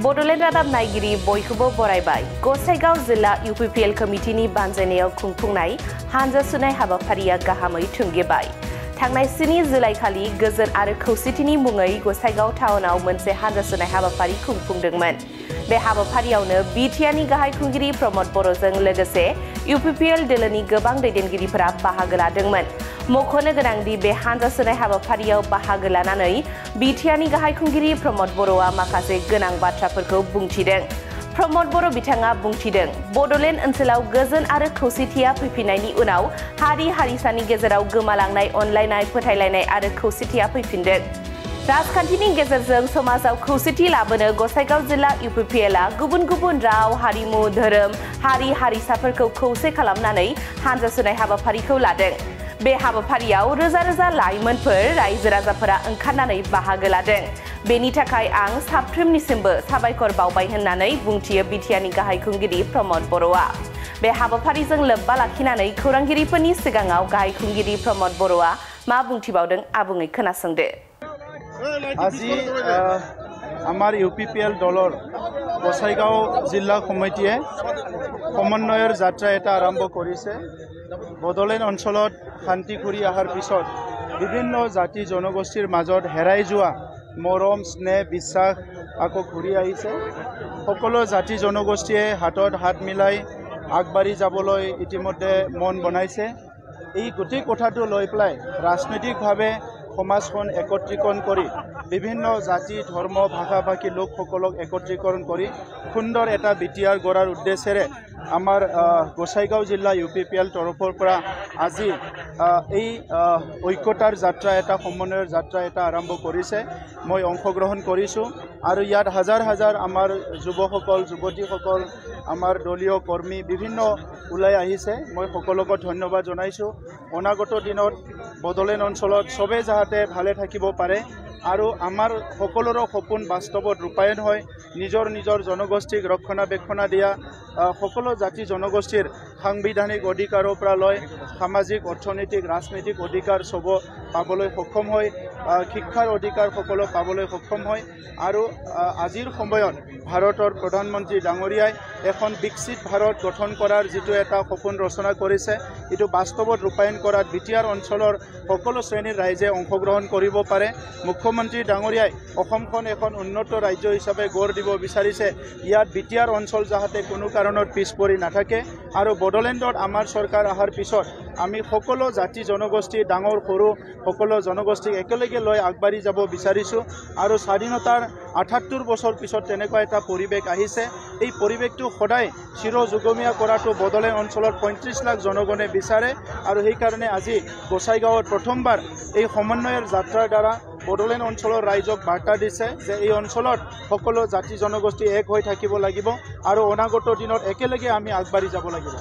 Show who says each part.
Speaker 1: बड'लेण्ड रादाब नायगिरि बयखौबो बरायबाय गसाइगाव जिल्ला UPPL कमिटिनि बानजायनायाव खुंफुंनाय हानजा सुनाय हाबाफारिया गाहामै थुंगेबाय। थांनाय 7 जुलाइखालि गोजोन आरो खौसेथिनि मुङै गसाइगाव टाउनाव मोनसे हानजा सुनाय हाबाफारि खुंफुंदोंमोन। बे हाबाफारियावनो बिटिआरनि गाहाय खुंगिरि प्रमद बर'जों लोगोसे UPPL दोलोनि गोबां दैदेनगिरिफोरा बाहागो लादोंमोन। मख'नो गोनांदि बे हानजा सुनाय हाबाफारियाव बाहागो लानानै बिटिआरनि गाहाय खुंगिरि प्रमद बर'आ माखासे गोनां बाथ्राफोरखौ बुंथिदों। प्रमद बर' बिथाङा बुंथिदों बड'लेण्ड ओनसोलाव गोजोन आरो खौसेथिया फैफिननायनि उनाव हारि हारिसानि गेजेराव गोमालांनाय अनलायनाय फोथायलायनाय आरो खौसेथिया फैफिनदों। राजखान्थिनि गेजेरजों समाजाव खौसेथि लाबोनो गसाइगाव जिल्ला UPPLआ गुबुन गुबुन राव हारिमु धोरोम हारि हारिसाफोरखौ खौसे खालामनानै हानजा सुनाय हाबाफारिखौ लादों। बे हाबाफारियाव रोजा रोजा लाइमोनफोर रायजो राजाफोरा ओंखारनानै बाहागो लादों। बेनि थाखाय आं साफ्रोमनिसिमबो साबायखर बावबाय होननानै बुंथियो बिटिआरनि गाहाय खुंगिरि प्रमद बर'आ। बे हाबाफारिजों लोब्बा लाखिनानै खौरांगिरिफोरनि सिगाङाव गाहाय खुंगिरि प्रमद बर'आ मा बुंथिबावदों आबुङै खोनासंदो।
Speaker 2: আজি আমাৰ UPPL দলৰ গসাইগাঁও জিলা কমিটিয়ে সমন্বয়ৰ যাত্ৰা এটা আৰম্ভ কৰিছে। বডলেণ্ড অঞ্চলত শান্তি ঘূৰি অহাৰ পিছত বিভিন্ন জাতি জনগোষ্ঠীৰ মাজত হেৰাই যোৱা মৰম স্নেহ বিশ্বাস আকৌ ঘূৰি আহিছে। সকলো জাতি জনগোষ্ঠীয়ে হাতত হাত মিলাই আগবাঢ়ি যাবলৈ ইতিমধ্যে মন বনাইছে। এই গোটেই কথাটো লৈ পেলাই ৰাজনৈতিকভাৱে সমাজখন একত্ৰীকৰণ কৰি বিভিন্ন জাতি ধৰ্ম ভাষা ভাষী লোকসকলক একত্ৰীকৰণ কৰি সুন্দৰ এটা বিটিআৰ গঢ়াৰ উদ্দেশ্যেৰে আমাৰ গোসাইগাঁও জিলা UPPL তৰফৰ পৰা আজি এই ঐক্যতাৰ যাত্ৰা এটা সমন্বয়ৰ যাত্ৰা এটা আৰম্ভ কৰিছে। মই অংশগ্ৰহণ কৰিছোঁ আৰু ইয়াত হাজাৰ হাজাৰ আমাৰ যুৱকসকল যুৱতীসকল আমাৰ দলীয় কৰ্মী বিভিন্ন ওলাই আহিছে। মই সকলোকে ধন্যবাদ জনাইছোঁ। অনাগত দিনত বডলেণ্ড অঞ্চলত চবে যাতে ভালে থাকিব পাৰে আৰু আমাৰ সকলোৰে সপোন বাস্তৱত ৰূপায়ণ হয়। নিজৰ নিজৰ জনগোষ্ঠীক ৰক্ষণাবেক্ষণ দিয়া সকলো জাতি জনগোষ্ঠীৰ সাংবিধানিক অধিকাৰৰ পৰা লৈ সামাজিক অৰ্থনৈতিক ৰাজনৈতিক অধিকাৰ চব পাবলৈ সক্ষম হয়। শিক্ষাৰ অধিকাৰ সকলো পাবলৈ সক্ষম হয় আৰু আজিৰ সময়ত ভাৰতৰ প্ৰধানমন্ত্ৰী ডাঙৰীয়াই এখন বিকশিত ভাৰত গঠন কৰাৰ যিটো এটা সপোন ৰচনা কৰিছে এইটো বাস্তৱত ৰূপায়ণ কৰাত বিটিআৰ অঞ্চলৰ সকলো শ্ৰেণীৰ ৰাইজে অংশগ্ৰহণ কৰিব পাৰে। মুখ্যমন্ত্ৰী ডাঙৰীয়াই অসমখন এখন উন্নত ৰাজ্য হিচাপে গঢ় দিব বিচাৰিছে। ইয়াত বিটিআৰ অঞ্চল যাতে কোনো কাৰণত পিছ পৰি নাথাকে আৰু বডলেণ্ডত আমাৰ চৰকাৰ অহাৰ পিছত আমি সকলো জাতি জনগোষ্ঠী ডাঙৰ সৰু সকলো জনগোষ্ঠীক একেলগে লৈ আগবাঢ়ি যাব বিচাৰিছোঁ আৰু স্বাধীনতাৰ ৭৮ বছৰ পিছত তেনেকুৱা এটা পৰিৱেশ আহিছে। এই পৰিৱেশটো সদায় চিৰযুগমীয়া কৰাটো বডলেণ্ড অঞ্চলত ৩৫ লাখ জনগণে বিচাৰে আৰু সেইকাৰণে আজি গোসাইগাঁৱত প্ৰথমবাৰ এই সমন্বয়ৰ যাত্ৰাৰ দ্বাৰা বডলেণ্ড অঞ্চলৰ ৰাইজক বাৰ্তা দিছে যে এই অঞ্চলত সকলো জাতি জনগোষ্ঠী এক হৈ থাকিব লাগিব আৰু অনাগত দিনত একেলগে আমি আগবাঢ়ি যাব লাগিব।